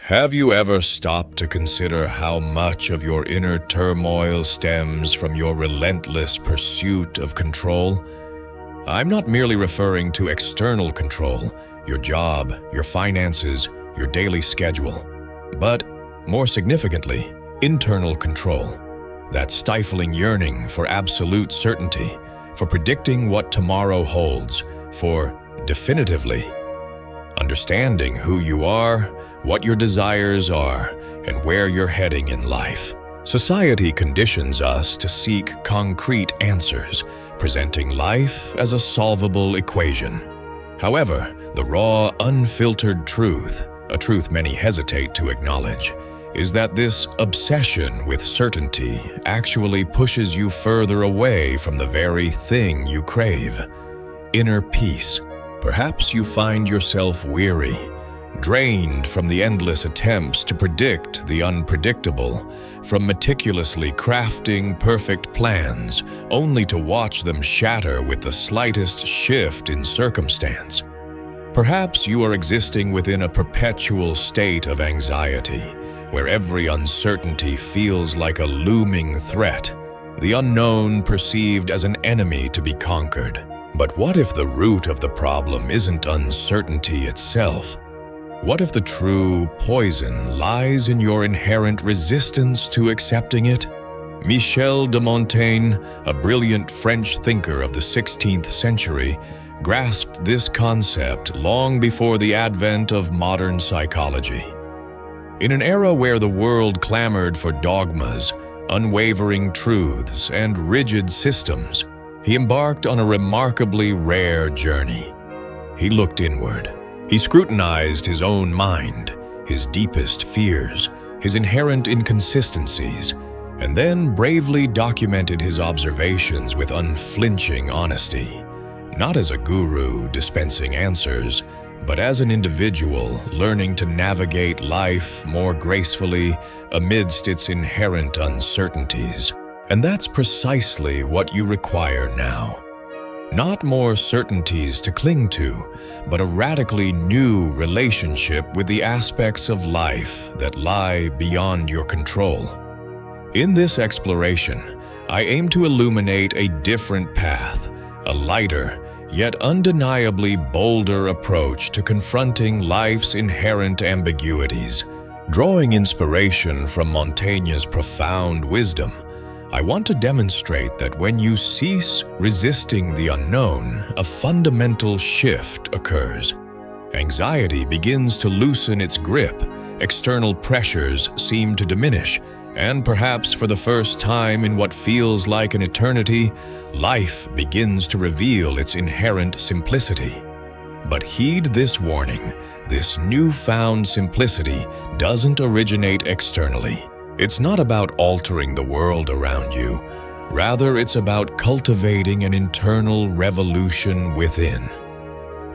Have you ever stopped to consider how much of your inner turmoil stems from your relentless pursuit of control? I'm not merely referring to external control, your job, your finances, your daily schedule, but, more significantly, internal control. That stifling yearning for absolute certainty, for predicting what tomorrow holds, for definitively understanding who you are, what your desires are, and where you're heading in life. Society conditions us to seek concrete answers, presenting life as a solvable equation. However, the raw, unfiltered truth, a truth many hesitate to acknowledge, is that this obsession with certainty actually pushes you further away from the very thing you crave: inner peace. Perhaps you find yourself weary, drained from the endless attempts to predict the unpredictable, from meticulously crafting perfect plans, only to watch them shatter with the slightest shift in circumstance. Perhaps you are existing within a perpetual state of anxiety, where every uncertainty feels like a looming threat, the unknown perceived as an enemy to be conquered. But what if the root of the problem isn't uncertainty itself? What if the true poison lies in your inherent resistance to accepting it? Michel de Montaigne, a brilliant French thinker of the 16th century, grasped this concept long before the advent of modern psychology. In an era where the world clamored for dogmas, unwavering truths, and rigid systems, he embarked on a remarkably rare journey. He looked inward. He scrutinized his own mind, his deepest fears, his inherent inconsistencies, and then bravely documented his observations with unflinching honesty, not as a guru dispensing answers, but as an individual learning to navigate life more gracefully amidst its inherent uncertainties. And that's precisely what you require now. Not more certainties to cling to, but a radically new relationship with the aspects of life that lie beyond your control. In this exploration, I aim to illuminate a different path, a lighter, yet undeniably bolder approach to confronting life's inherent ambiguities. Drawing inspiration from Montaigne's profound wisdom, I want to demonstrate that when you cease resisting the unknown, a fundamental shift occurs. Anxiety begins to loosen its grip, external pressures seem to diminish, and perhaps for the first time in what feels like an eternity, life begins to reveal its inherent simplicity. But heed this warning: this newfound simplicity doesn't originate externally. It's not about altering the world around you. Rather, it's about cultivating an internal revolution within.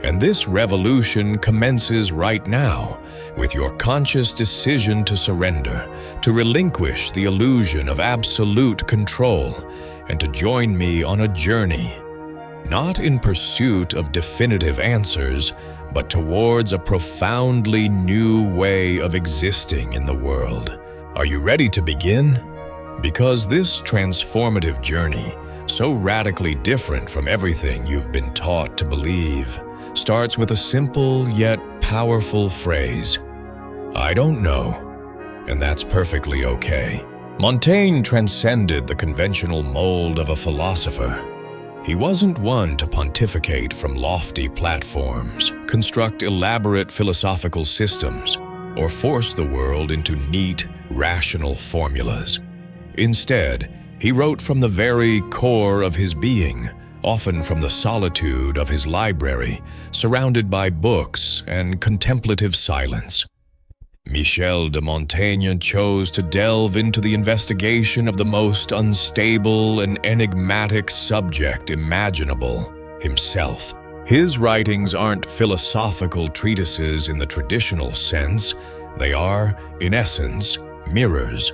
And this revolution commences right now with your conscious decision to surrender, to relinquish the illusion of absolute control, and to join me on a journey, not in pursuit of definitive answers, but towards a profoundly new way of existing in the world. Are you ready to begin? Because this transformative journey, so radically different from everything you've been taught to believe, starts with a simple yet powerful phrase: I don't know, and that's perfectly okay. Montaigne transcended the conventional mold of a philosopher. He wasn't one to pontificate from lofty platforms, construct elaborate philosophical systems, or force the world into neat, rational formulas. Instead, he wrote from the very core of his being, often from the solitude of his library, surrounded by books and contemplative silence. Michel de Montaigne chose to delve into the investigation of the most unstable and enigmatic subject imaginable: himself. His writings aren't philosophical treatises in the traditional sense. They are, in essence, mirrors.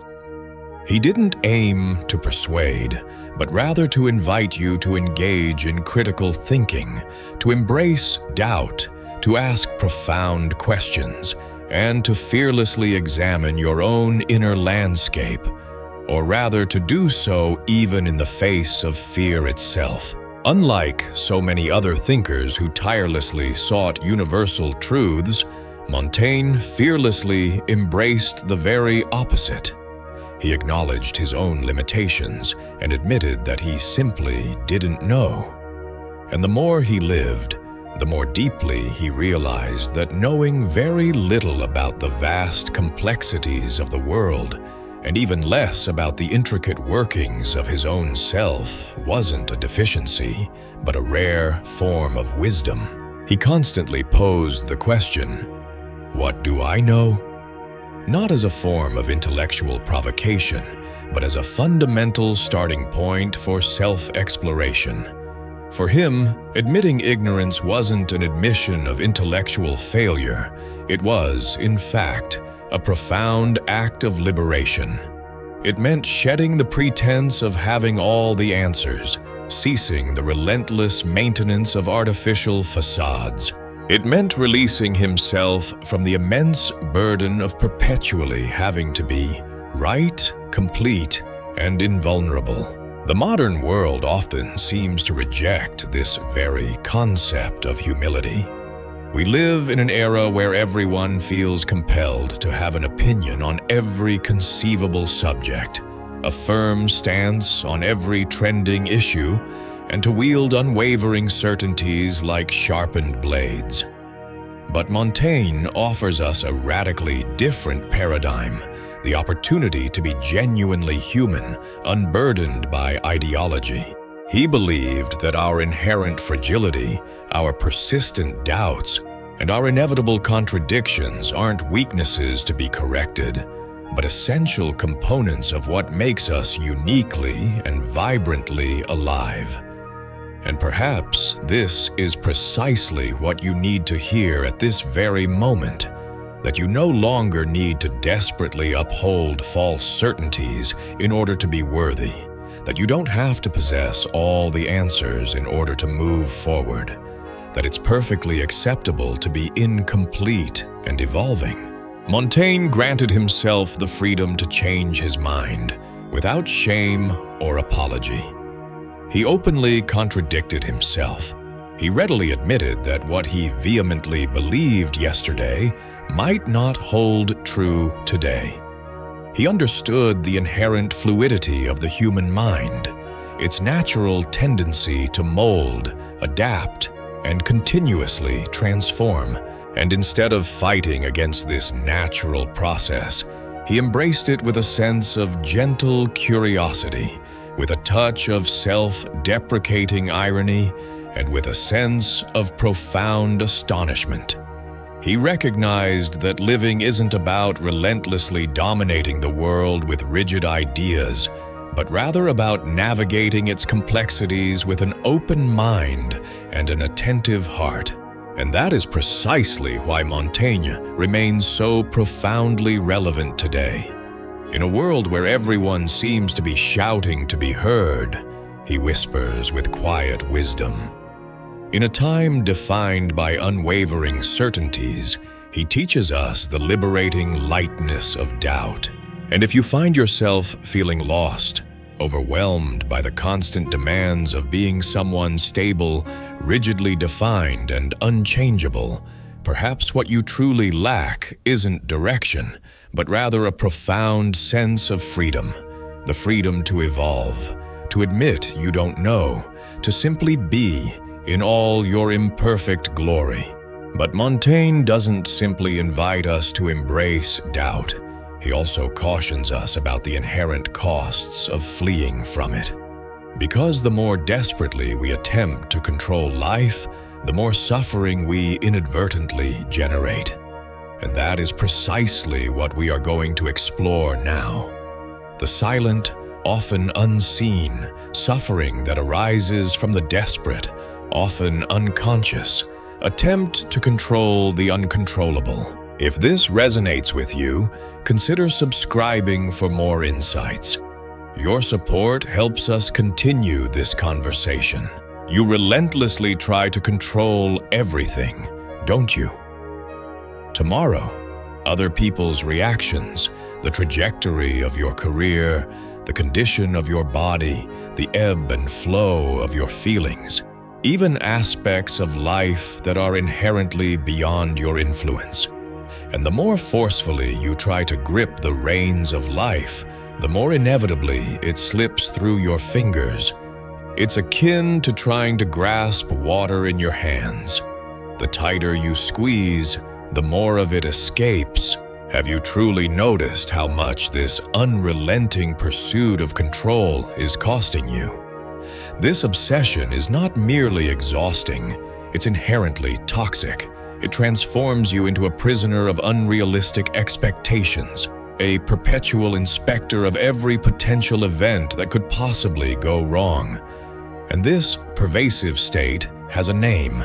He didn't aim to persuade, but rather to invite you to engage in critical thinking, to embrace doubt, to ask profound questions, and to fearlessly examine your own inner landscape, or rather to do so even in the face of fear itself. Unlike so many other thinkers who tirelessly sought universal truths, Montaigne fearlessly embraced the very opposite. He acknowledged his own limitations and admitted that he simply didn't know. And the more he lived, the more deeply he realized that knowing very little about the vast complexities of the world, and even less about the intricate workings of his own self, wasn't a deficiency, but a rare form of wisdom. He constantly posed the question, "What do I know?" Not as a form of intellectual provocation, but as a fundamental starting point for self-exploration. For him, admitting ignorance wasn't an admission of intellectual failure. It was, in fact, a profound act of liberation. It meant shedding the pretense of having all the answers, ceasing the relentless maintenance of artificial facades. It meant releasing himself from the immense burden of perpetually having to be right, complete, and invulnerable. The modern world often seems to reject this very concept of humility. We live in an era where everyone feels compelled to have an opinion on every conceivable subject, a firm stance on every trending issue, and to wield unwavering certainties like sharpened blades. But Montaigne offers us a radically different paradigm, the opportunity to be genuinely human, unburdened by ideology. He believed that our inherent fragility, our persistent doubts, and our inevitable contradictions aren't weaknesses to be corrected, but essential components of what makes us uniquely and vibrantly alive. And perhaps this is precisely what you need to hear at this very moment, that you no longer need to desperately uphold false certainties in order to be worthy, that you don't have to possess all the answers in order to move forward, that it's perfectly acceptable to be incomplete and evolving. Montaigne granted himself the freedom to change his mind without shame or apology. He openly contradicted himself. He readily admitted that what he vehemently believed yesterday might not hold true today. He understood the inherent fluidity of the human mind, its natural tendency to mold, adapt, and continuously transform. And instead of fighting against this natural process, he embraced it with a sense of gentle curiosity, with a touch of self-deprecating irony, and with a sense of profound astonishment. He recognized that living isn't about relentlessly dominating the world with rigid ideas, but rather about navigating its complexities with an open mind and an attentive heart. And that is precisely why Montaigne remains so profoundly relevant today. In a world where everyone seems to be shouting to be heard, he whispers with quiet wisdom. In a time defined by unwavering certainties, he teaches us the liberating lightness of doubt. And if you find yourself feeling lost, overwhelmed by the constant demands of being someone stable, rigidly defined, and unchangeable, perhaps what you truly lack isn't direction, but rather a profound sense of freedom, the freedom to evolve, to admit you don't know, to simply be in all your imperfect glory. But Montaigne doesn't simply invite us to embrace doubt. He also cautions us about the inherent costs of fleeing from it. Because the more desperately we attempt to control life, the more suffering we inadvertently generate. And that is precisely what we are going to explore now. The silent, often unseen, suffering that arises from the desperate, often unconscious, attempt to control the uncontrollable. If this resonates with you, consider subscribing for more insights. Your support helps us continue this conversation. You relentlessly try to control everything, don't you? Tomorrow, other people's reactions, the trajectory of your career, the condition of your body, the ebb and flow of your feelings, even aspects of life that are inherently beyond your influence. And the more forcefully you try to grip the reins of life, the more inevitably it slips through your fingers. It's akin to trying to grasp water in your hands. The tighter you squeeze, the more of it escapes. Have you truly noticed how much this unrelenting pursuit of control is costing you? This obsession is not merely exhausting, it's inherently toxic. It transforms you into a prisoner of unrealistic expectations, a perpetual inspector of every potential event that could possibly go wrong. And this pervasive state has a name: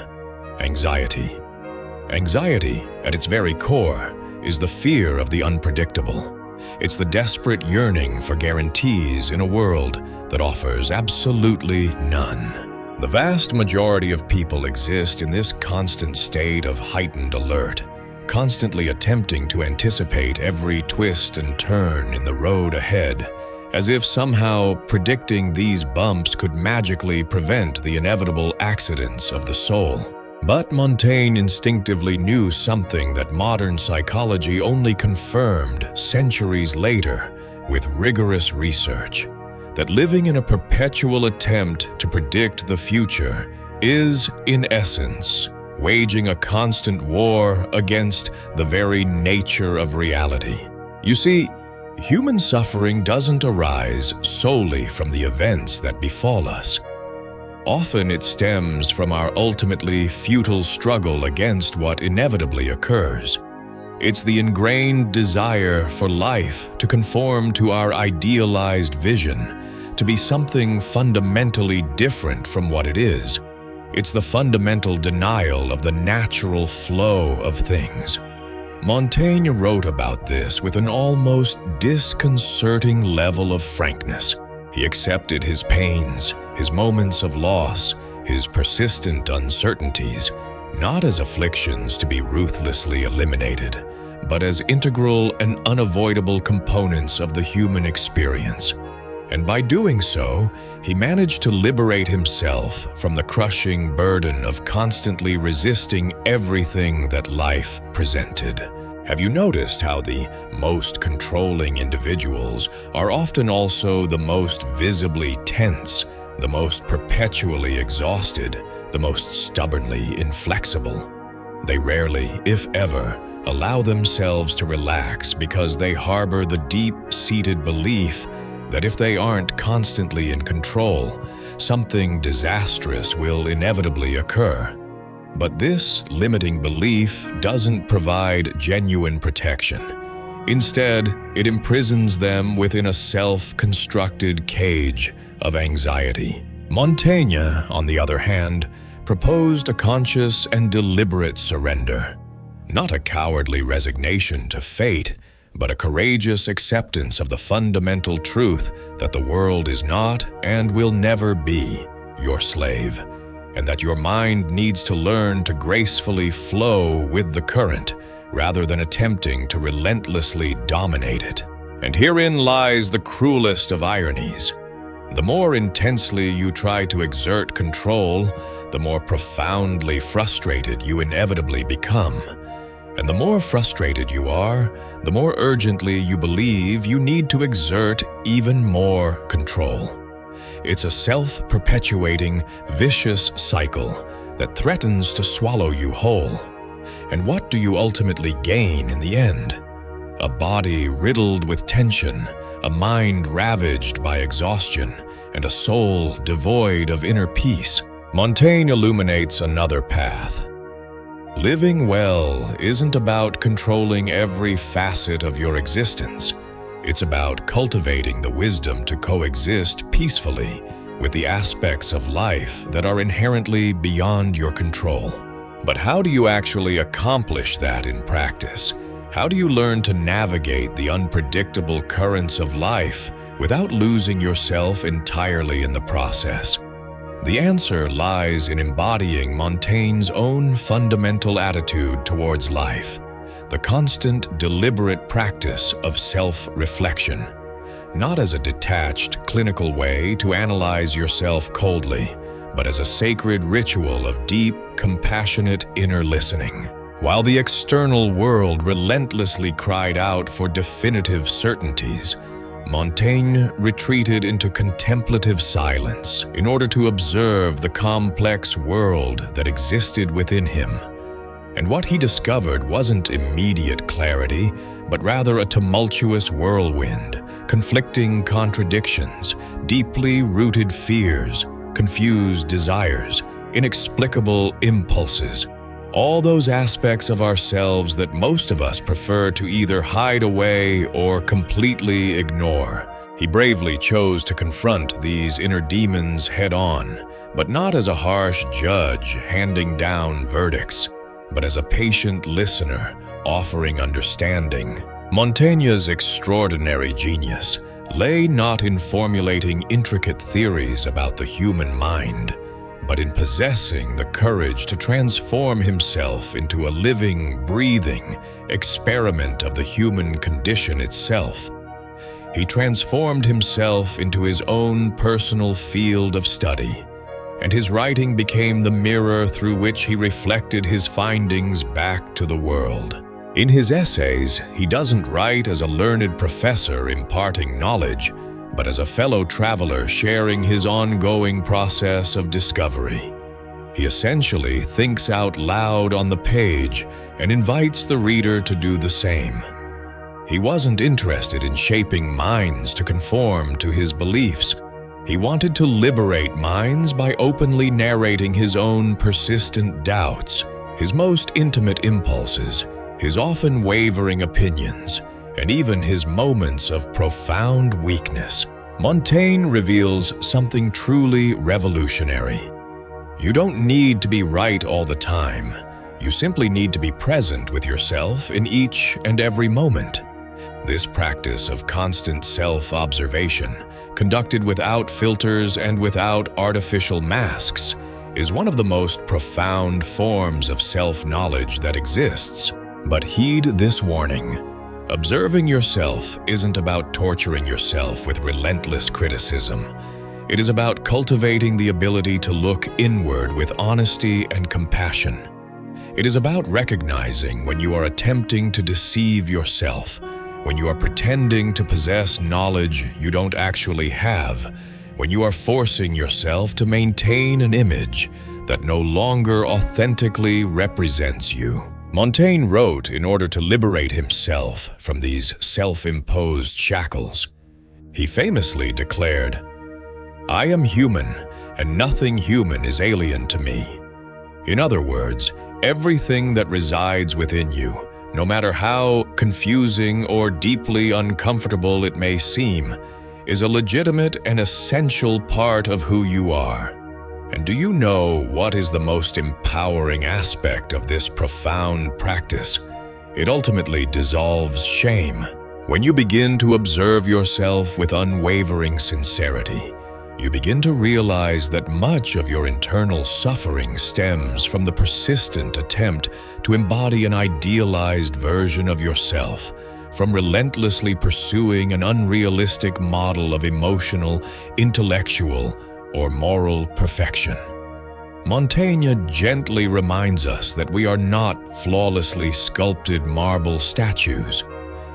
anxiety. Anxiety, at its very core, is the fear of the unpredictable. It's the desperate yearning for guarantees in a world that offers absolutely none. The vast majority of people exist in this constant state of heightened alert, constantly attempting to anticipate every twist and turn in the road ahead, as if somehow predicting these bumps could magically prevent the inevitable accidents of the soul. But Montaigne instinctively knew something that modern psychology only confirmed centuries later with rigorous research: that living in a perpetual attempt to predict the future is, in essence, waging a constant war against the very nature of reality. You see, human suffering doesn't arise solely from the events that befall us. Often it stems from our ultimately futile struggle against what inevitably occurs. It's the ingrained desire for life to conform to our idealized vision, to be something fundamentally different from what it is. It's the fundamental denial of the natural flow of things. Montaigne wrote about this with an almost disconcerting level of frankness. He accepted his pains, his moments of loss, his persistent uncertainties, not as afflictions to be ruthlessly eliminated, but as integral and unavoidable components of the human experience. And by doing so, he managed to liberate himself from the crushing burden of constantly resisting everything that life presented. Have you noticed how the most controlling individuals are often also the most visibly tense, the most perpetually exhausted, the most stubbornly inflexible? They rarely, if ever, allow themselves to relax because they harbor the deep-seated belief that if they aren't constantly in control, something disastrous will inevitably occur. But this limiting belief doesn't provide genuine protection. Instead, it imprisons them within a self-constructed cage of anxiety. Montaigne, on the other hand, proposed a conscious and deliberate surrender. Not a cowardly resignation to fate, but a courageous acceptance of the fundamental truth that the world is not and will never be your slave, and that your mind needs to learn to gracefully flow with the current rather than attempting to relentlessly dominate it. And herein lies the cruelest of ironies. The more intensely you try to exert control, the more profoundly frustrated you inevitably become. And the more frustrated you are, the more urgently you believe you need to exert even more control. It's a self-perpetuating, vicious cycle that threatens to swallow you whole. And what do you ultimately gain in the end? A body riddled with tension, a mind ravaged by exhaustion, and a soul devoid of inner peace. Montaigne illuminates another path. Living well isn't about controlling every facet of your existence. It's about cultivating the wisdom to coexist peacefully with the aspects of life that are inherently beyond your control. But how do you actually accomplish that in practice? How do you learn to navigate the unpredictable currents of life without losing yourself entirely in the process? The answer lies in embodying Montaigne's own fundamental attitude towards life, the constant, deliberate practice of self-reflection, not as a detached, clinical way to analyze yourself coldly, but as a sacred ritual of deep, compassionate inner listening. While the external world relentlessly cried out for definitive certainties, Montaigne retreated into contemplative silence in order to observe the complex world that existed within him. And what he discovered wasn't immediate clarity, but rather a tumultuous whirlwind, conflicting contradictions, deeply rooted fears, confused desires, inexplicable impulses, all those aspects of ourselves that most of us prefer to either hide away or completely ignore. He bravely chose to confront these inner demons head-on, but not as a harsh judge handing down verdicts, but as a patient listener offering understanding. Montaigne's extraordinary genius lay not in formulating intricate theories about the human mind, but in possessing the courage to transform himself into a living, breathing experiment of the human condition itself. He transformed himself into his own personal field of study, and his writing became the mirror through which he reflected his findings back to the world. In his essays, he doesn't write as a learned professor imparting knowledge, but as a fellow traveler sharing his ongoing process of discovery. He essentially thinks out loud on the page and invites the reader to do the same. He wasn't interested in shaping minds to conform to his beliefs. He wanted to liberate minds by openly narrating his own persistent doubts, his most intimate impulses, his often wavering opinions, and even his moments of profound weakness. Montaigne reveals something truly revolutionary. You don't need to be right all the time. You simply need to be present with yourself in each and every moment. This practice of constant self-observation, conducted without filters and without artificial masks, is one of the most profound forms of self-knowledge that exists. But heed this warning. Observing yourself isn't about torturing yourself with relentless criticism. It is about cultivating the ability to look inward with honesty and compassion. It is about recognizing when you are attempting to deceive yourself, when you are pretending to possess knowledge you don't actually have, when you are forcing yourself to maintain an image that no longer authentically represents you. Montaigne wrote in order to liberate himself from these self-imposed shackles. He famously declared, "I am human, and nothing human is alien to me." In other words, everything that resides within you, no matter how confusing or deeply uncomfortable it may seem, is a legitimate and essential part of who you are. And do you know what is the most empowering aspect of this profound practice? It ultimately dissolves shame. When you begin to observe yourself with unwavering sincerity, you begin to realize that much of your internal suffering stems from the persistent attempt to embody an idealized version of yourself, from relentlessly pursuing an unrealistic model of emotional, intellectual, or moral perfection. Montaigne gently reminds us that we are not flawlessly sculpted marble statues.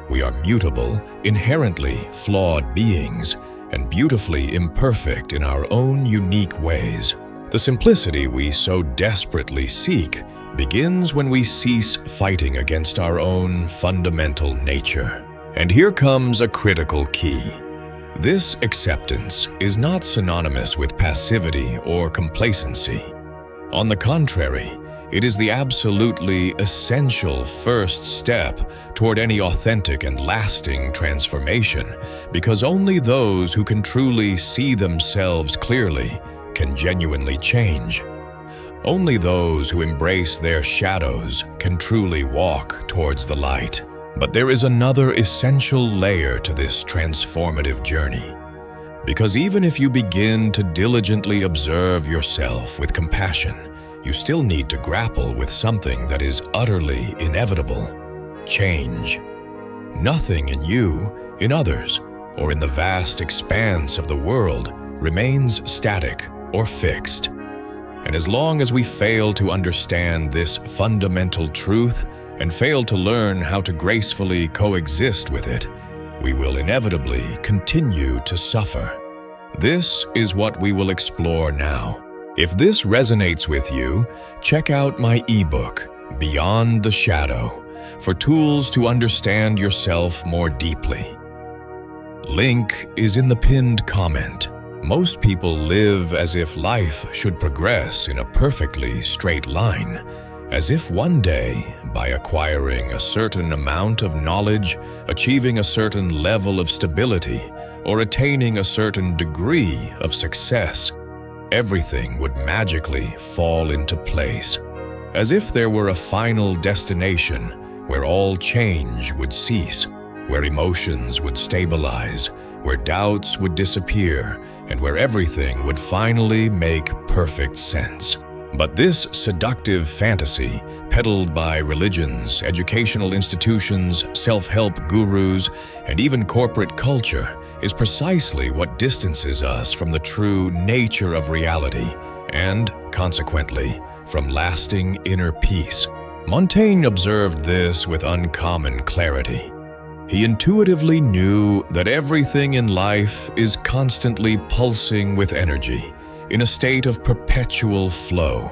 We are mutable, inherently flawed beings, and beautifully imperfect in our own unique ways. The simplicity we so desperately seek begins when we cease fighting against our own fundamental nature. And here comes a critical key. This acceptance is not synonymous with passivity or complacency. On the contrary, it is the absolutely essential first step toward any authentic and lasting transformation, because only those who can truly see themselves clearly can genuinely change. Only those who embrace their shadows can truly walk towards the light. But there is another essential layer to this transformative journey. Because even if you begin to diligently observe yourself with compassion, you still need to grapple with something that is utterly inevitable. change. Nothing in you, in others, or in the vast expanse of the world remains static or fixed. And as long as we fail to understand this fundamental truth and fail to learn how to gracefully coexist with it, we will inevitably continue to suffer. This is what we will explore now. If this resonates with you, check out my ebook, Beyond the Shadow, for tools to understand yourself more deeply. Link is in the pinned comment. Most people live as if life should progress in a perfectly straight line, as if one day, by acquiring a certain amount of knowledge, achieving a certain level of stability, or attaining a certain degree of success, everything would magically fall into place, as if there were a final destination where all change would cease, where emotions would stabilize, where doubts would disappear, and where everything would finally make perfect sense. But this seductive fantasy, peddled by religions, educational institutions, self-help gurus, and even corporate culture, is precisely what distances us from the true nature of reality and, consequently, from lasting inner peace. Montaigne observed this with uncommon clarity. He intuitively knew that everything in life is constantly pulsing with energy, in a state of perpetual flow.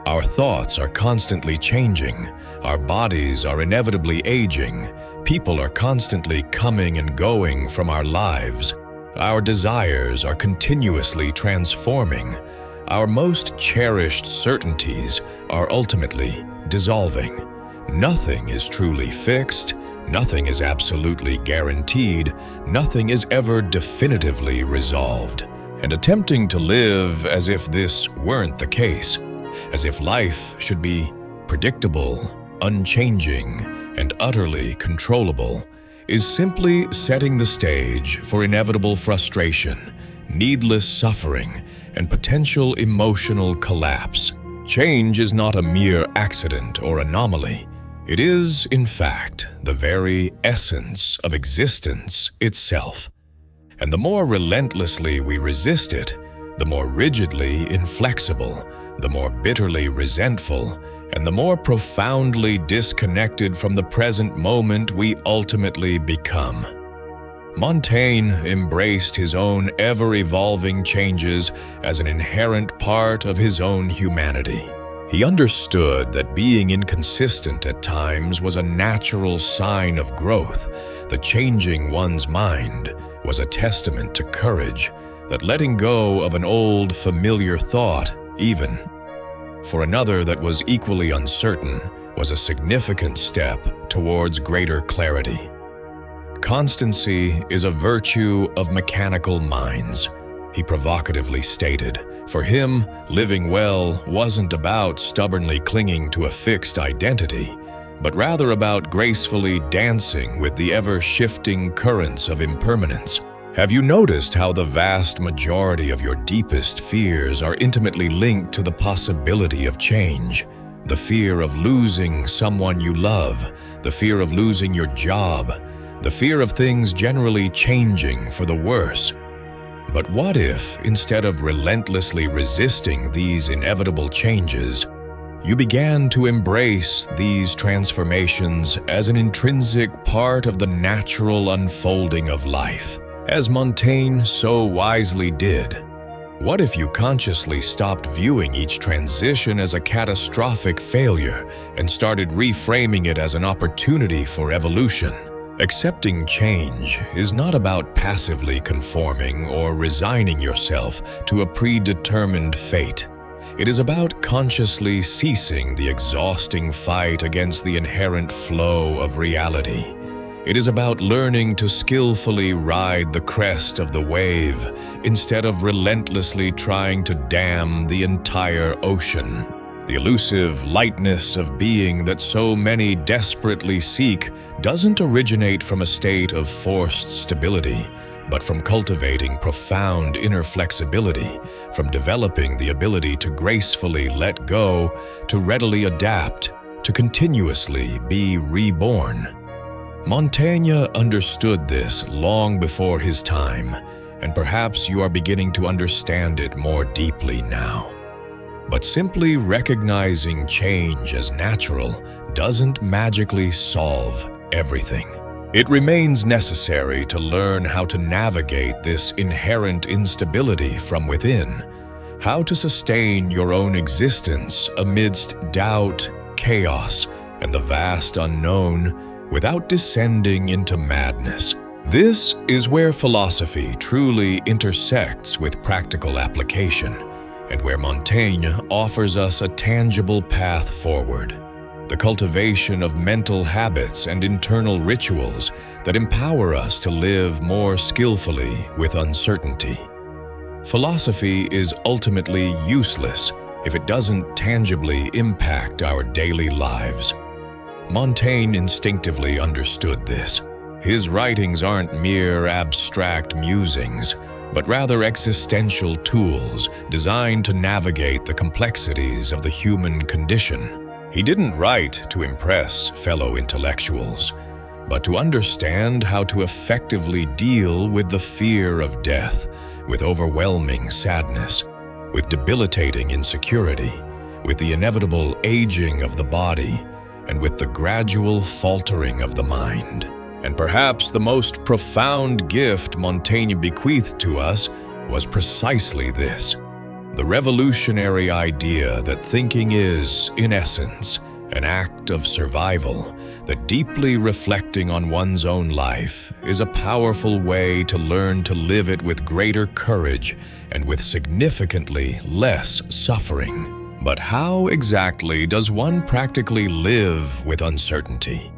Our thoughts are constantly changing, our bodies are inevitably aging, people are constantly coming and going from our lives, our desires are continuously transforming, our most cherished certainties are ultimately dissolving. Nothing is truly fixed, nothing is absolutely guaranteed, nothing is ever definitively resolved. And attempting to live as if this weren't the case, as if life should be predictable, unchanging, and utterly controllable, is simply setting the stage for inevitable frustration, needless suffering, and potential emotional collapse. Change is not a mere accident or anomaly. It is, in fact, the very essence of existence itself. And the more relentlessly we resist it, the more rigidly inflexible, the more bitterly resentful, and the more profoundly disconnected from the present moment we ultimately become. Montaigne embraced his own ever-evolving changes as an inherent part of his own humanity. He understood that being inconsistent at times was a natural sign of growth, that changing one's mind was a testament to courage, that letting go of an old, familiar thought, even for another that was equally uncertain, was a significant step towards greater clarity. Constancy is a virtue of mechanical minds, he provocatively stated. For him, living well wasn't about stubbornly clinging to a fixed identity, but rather about gracefully dancing with the ever-shifting currents of impermanence. Have you noticed how the vast majority of your deepest fears are intimately linked to the possibility of change? The fear of losing someone you love, the fear of losing your job, the fear of things generally changing for the worse. But what if, instead of relentlessly resisting these inevitable changes, you began to embrace these transformations as an intrinsic part of the natural unfolding of life, as Montaigne so wisely did? What if you consciously stopped viewing each transition as a catastrophic failure and started reframing it as an opportunity for evolution? Accepting change is not about passively conforming or resigning yourself to a predetermined fate. It is about consciously ceasing the exhausting fight against the inherent flow of reality. It is about learning to skillfully ride the crest of the wave instead of relentlessly trying to dam the entire ocean. The elusive lightness of being that so many desperately seek doesn't originate from a state of forced stability, but from cultivating profound inner flexibility, from developing the ability to gracefully let go, to readily adapt, to continuously be reborn. Montaigne understood this long before his time, and perhaps you are beginning to understand it more deeply now. But simply recognizing change as natural doesn't magically solve everything. It remains necessary to learn how to navigate this inherent instability from within, how to sustain your own existence amidst doubt, chaos, and the vast unknown without descending into madness. This is where philosophy truly intersects with practical application, and where Montaigne offers us a tangible path forward. The cultivation of mental habits and internal rituals that empower us to live more skillfully with uncertainty. Philosophy is ultimately useless if it doesn't tangibly impact our daily lives. Montaigne instinctively understood this. His writings aren't mere abstract musings, but rather existential tools designed to navigate the complexities of the human condition. He didn't write to impress fellow intellectuals, but to understand how to effectively deal with the fear of death, with overwhelming sadness, with debilitating insecurity, with the inevitable aging of the body, and with the gradual faltering of the mind. And perhaps the most profound gift Montaigne bequeathed to us was precisely this: the revolutionary idea that thinking is, in essence, an act of survival, that deeply reflecting on one's own life is a powerful way to learn to live it with greater courage and with significantly less suffering. But how exactly does one practically live with uncertainty?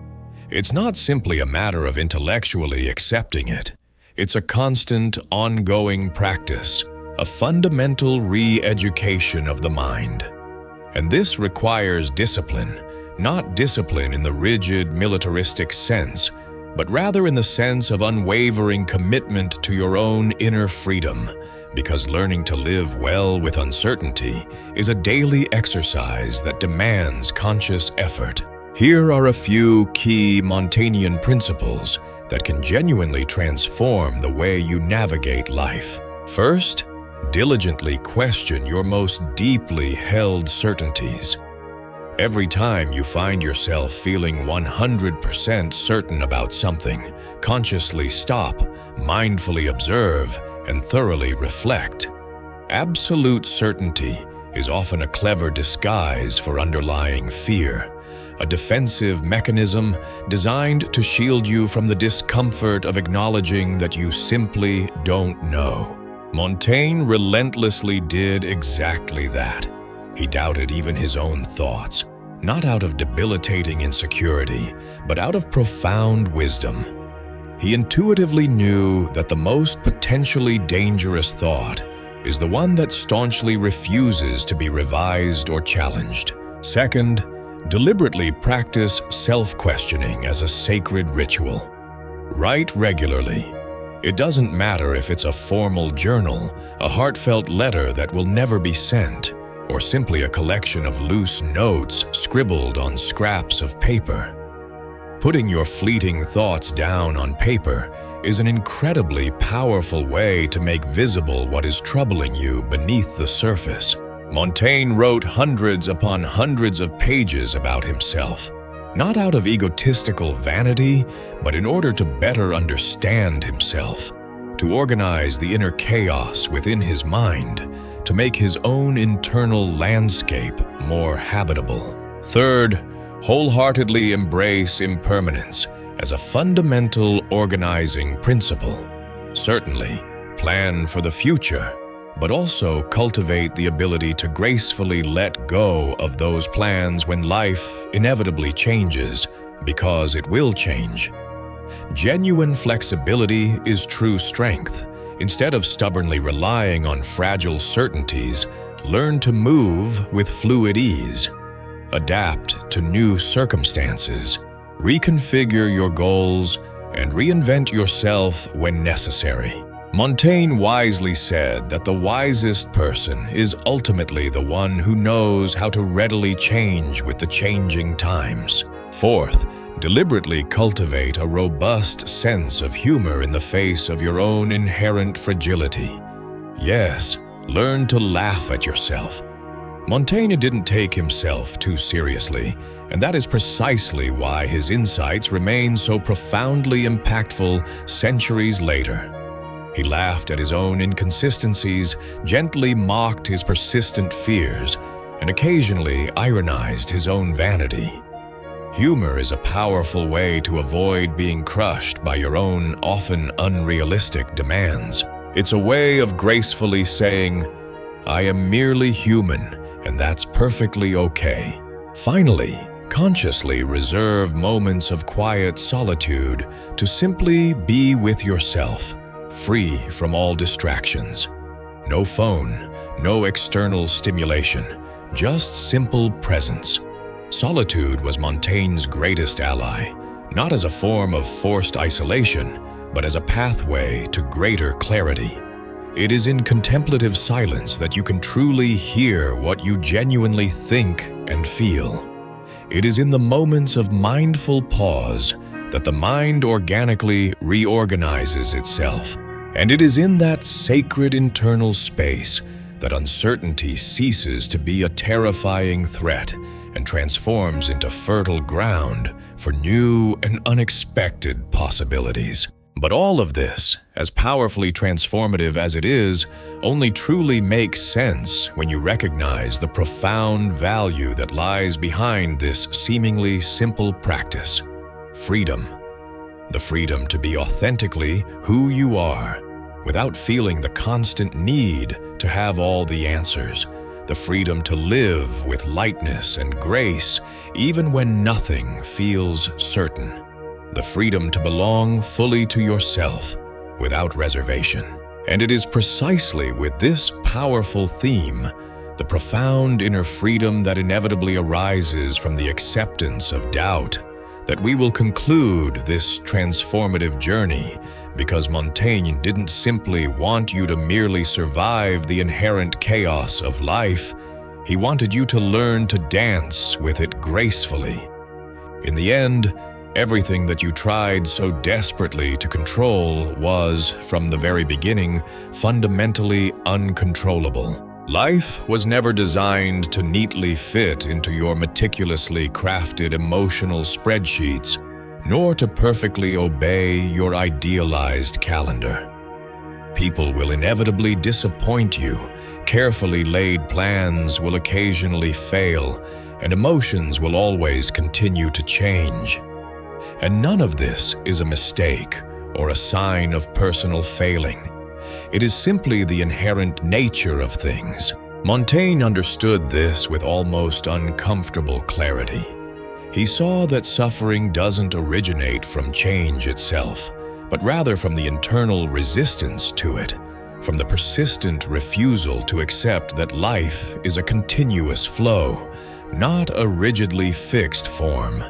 It's not simply a matter of intellectually accepting it. It's a constant, ongoing practice, a fundamental re-education of the mind. And this requires discipline, not discipline in the rigid, militaristic sense, but rather in the sense of unwavering commitment to your own inner freedom, because learning to live well with uncertainty is a daily exercise that demands conscious effort. Here are a few key Montaignian principles that can genuinely transform the way you navigate life. First, diligently question your most deeply held certainties. Every time you find yourself feeling 100% certain about something, consciously stop, mindfully observe, and thoroughly reflect. Absolute certainty is often a clever disguise for underlying fear, a defensive mechanism designed to shield you from the discomfort of acknowledging that you simply don't know. Montaigne relentlessly did exactly that. He doubted even his own thoughts, not out of debilitating insecurity, but out of profound wisdom. He intuitively knew that the most potentially dangerous thought is the one that staunchly refuses to be revised or challenged. Second, deliberately practice self-questioning as a sacred ritual. Write regularly. It doesn't matter if it's a formal journal, a heartfelt letter that will never be sent, or simply a collection of loose notes scribbled on scraps of paper. Putting your fleeting thoughts down on paper is an incredibly powerful way to make visible what is troubling you beneath the surface. Montaigne wrote hundreds upon hundreds of pages about himself, not out of egotistical vanity, but in order to better understand himself, to organize the inner chaos within his mind, to make his own internal landscape more habitable. Third, wholeheartedly embrace impermanence as a fundamental organizing principle. Certainly, plan for the future, but also cultivate the ability to gracefully let go of those plans when life inevitably changes, because it will change. Genuine flexibility is true strength. Instead of stubbornly relying on fragile certainties, learn to move with fluid ease. Adapt to new circumstances, reconfigure your goals, and reinvent yourself when necessary. Montaigne wisely said that the wisest person is ultimately the one who knows how to readily change with the changing times. Fourth, deliberately cultivate a robust sense of humor in the face of your own inherent fragility. Yes, learn to laugh at yourself. Montaigne didn't take himself too seriously, and that is precisely why his insights remain so profoundly impactful centuries later. He laughed at his own inconsistencies, gently mocked his persistent fears, and occasionally ironized his own vanity. Humor is a powerful way to avoid being crushed by your own often unrealistic demands. It's a way of gracefully saying, "I am merely human, and that's perfectly okay." Finally, consciously reserve moments of quiet solitude to simply be with yourself, free from all distractions. No phone, no external stimulation, just simple presence. Solitude was Montaigne's greatest ally, not as a form of forced isolation, but as a pathway to greater clarity. It is in contemplative silence that you can truly hear what you genuinely think and feel. It is in the moments of mindful pause that the mind organically reorganizes itself. And it is in that sacred internal space that uncertainty ceases to be a terrifying threat and transforms into fertile ground for new and unexpected possibilities. But all of this, as powerfully transformative as it is, only truly makes sense when you recognize the profound value that lies behind this seemingly simple practice: freedom. The freedom to be authentically who you are, without feeling the constant need to have all the answers. The freedom to live with lightness and grace, even when nothing feels certain. The freedom to belong fully to yourself, without reservation. And it is precisely with this powerful theme, the profound inner freedom that inevitably arises from the acceptance of doubt, that we will conclude this transformative journey, because Montaigne didn't simply want you to merely survive the inherent chaos of life. He wanted you to learn to dance with it gracefully. In the end, everything that you tried so desperately to control was, from the very beginning, fundamentally uncontrollable. Life was never designed to neatly fit into your meticulously crafted emotional spreadsheets, nor to perfectly obey your idealized calendar. People will inevitably disappoint you, carefully laid plans will occasionally fail, and emotions will always continue to change. And none of this is a mistake or a sign of personal failing. It is simply the inherent nature of things. Montaigne understood this with almost uncomfortable clarity. He saw that suffering doesn't originate from change itself, but rather from the internal resistance to it, from the persistent refusal to accept that life is a continuous flow, not a rigidly fixed form.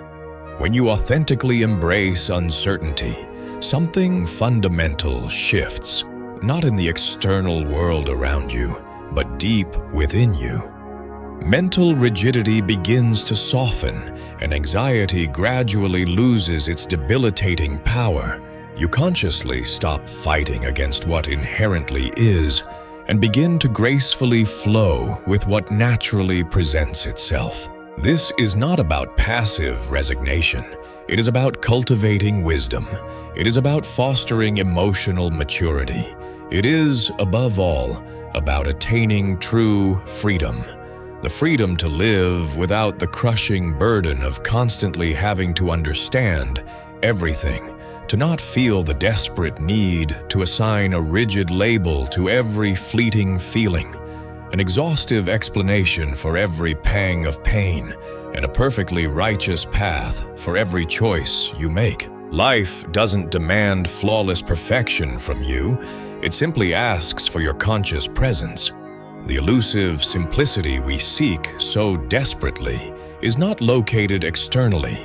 When you authentically embrace uncertainty, something fundamental shifts, not in the external world around you, but deep within you. Mental rigidity begins to soften, and anxiety gradually loses its debilitating power. You consciously stop fighting against what inherently is, and begin to gracefully flow with what naturally presents itself. This is not about passive resignation. It is about cultivating wisdom. It is about fostering emotional maturity. It is, above all, about attaining true freedom. The freedom to live without the crushing burden of constantly having to understand everything, to not feel the desperate need to assign a rigid label to every fleeting feeling, an exhaustive explanation for every pang of pain, and a perfectly righteous path for every choice you make. Life doesn't demand flawless perfection from you. It simply asks for your conscious presence. The elusive simplicity we seek so desperately is not located externally.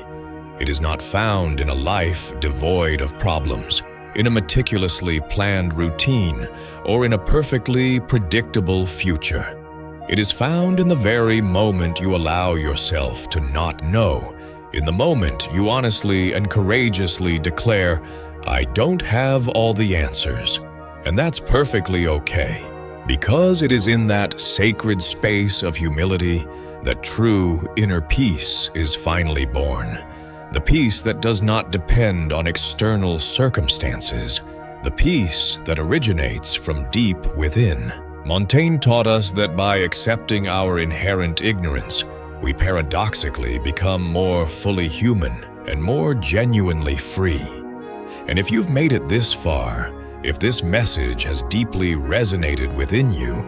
It is not found in a life devoid of problems. in a meticulously planned routine, or in a perfectly predictable future. It is found in the very moment you allow yourself to not know, in the moment you honestly and courageously declare, "I don't have all the answers." And that's perfectly okay, because it is in that sacred space of humility that true inner peace is finally born. The peace that does not depend on external circumstances, the peace that originates from deep within. Montaigne taught us that by accepting our inherent ignorance, we paradoxically become more fully human and more genuinely free. And if you've made it this far, if this message has deeply resonated within you,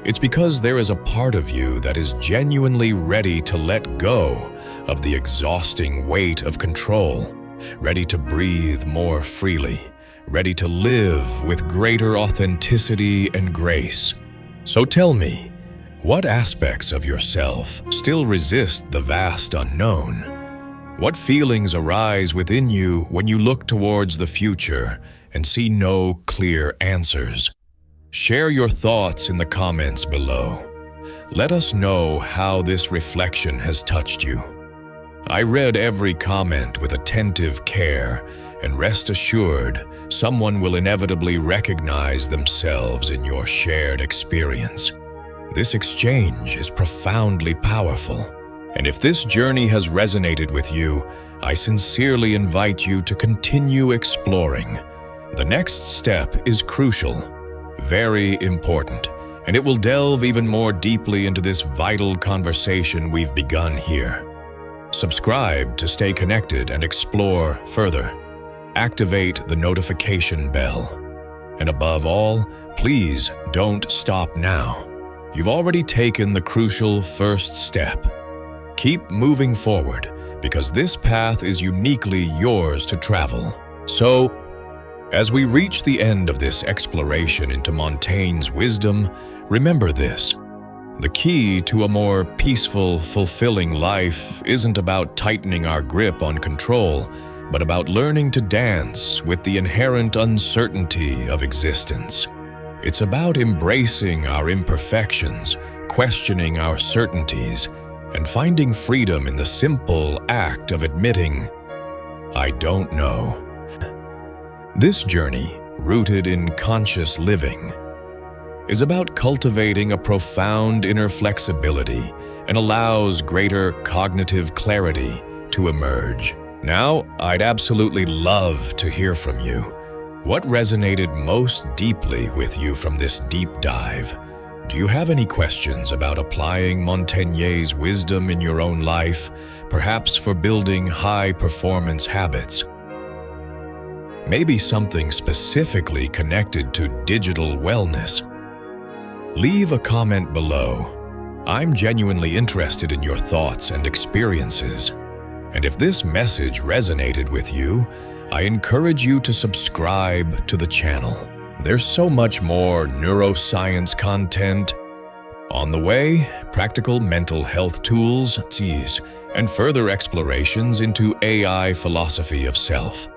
it's because there is a part of you that is genuinely ready to let go of the exhausting weight of control, ready to breathe more freely, ready to live with greater authenticity and grace. So tell me, what aspects of yourself still resist the vast unknown? What feelings arise within you when you look towards the future and see no clear answers? Share your thoughts in the comments below. Let us know how this reflection has touched you. I read every comment with attentive care, and rest assured, someone will inevitably recognize themselves in your shared experience. This exchange is profoundly powerful, and if this journey has resonated with you, I sincerely invite you to continue exploring. The next step is crucial, very important, and it will delve even more deeply into this vital conversation we've begun here. Subscribe to stay connected and explore further. Activate the notification bell. And above all, please don't stop now. You've already taken the crucial first step. Keep moving forward, because this path is uniquely yours to travel. So, as we reach the end of this exploration into Montaigne's wisdom, remember this. The key to a more peaceful, fulfilling life isn't about tightening our grip on control, but about learning to dance with the inherent uncertainty of existence. It's about embracing our imperfections, questioning our certainties, and finding freedom in the simple act of admitting, "I don't know." This journey, rooted in conscious living, is about cultivating a profound inner flexibility and allows greater cognitive clarity to emerge. Now, I'd absolutely love to hear from you. What resonated most deeply with you from this deep dive? Do you have any questions about applying Montaigne's wisdom in your own life, perhaps for building high-performance habits? Maybe something specifically connected to digital wellness? Leave a comment below. I'm genuinely interested in your thoughts and experiences. And if this message resonated with you, I encourage you to subscribe to the channel. There's so much more neuroscience content on the way, practical mental health tools, and further explorations into AI philosophy of self.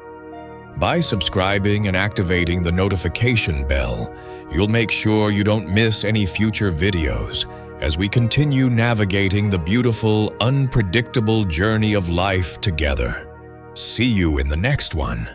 By subscribing and activating the notification bell, you'll make sure you don't miss any future videos as we continue navigating the beautiful, unpredictable journey of life together. See you in the next one.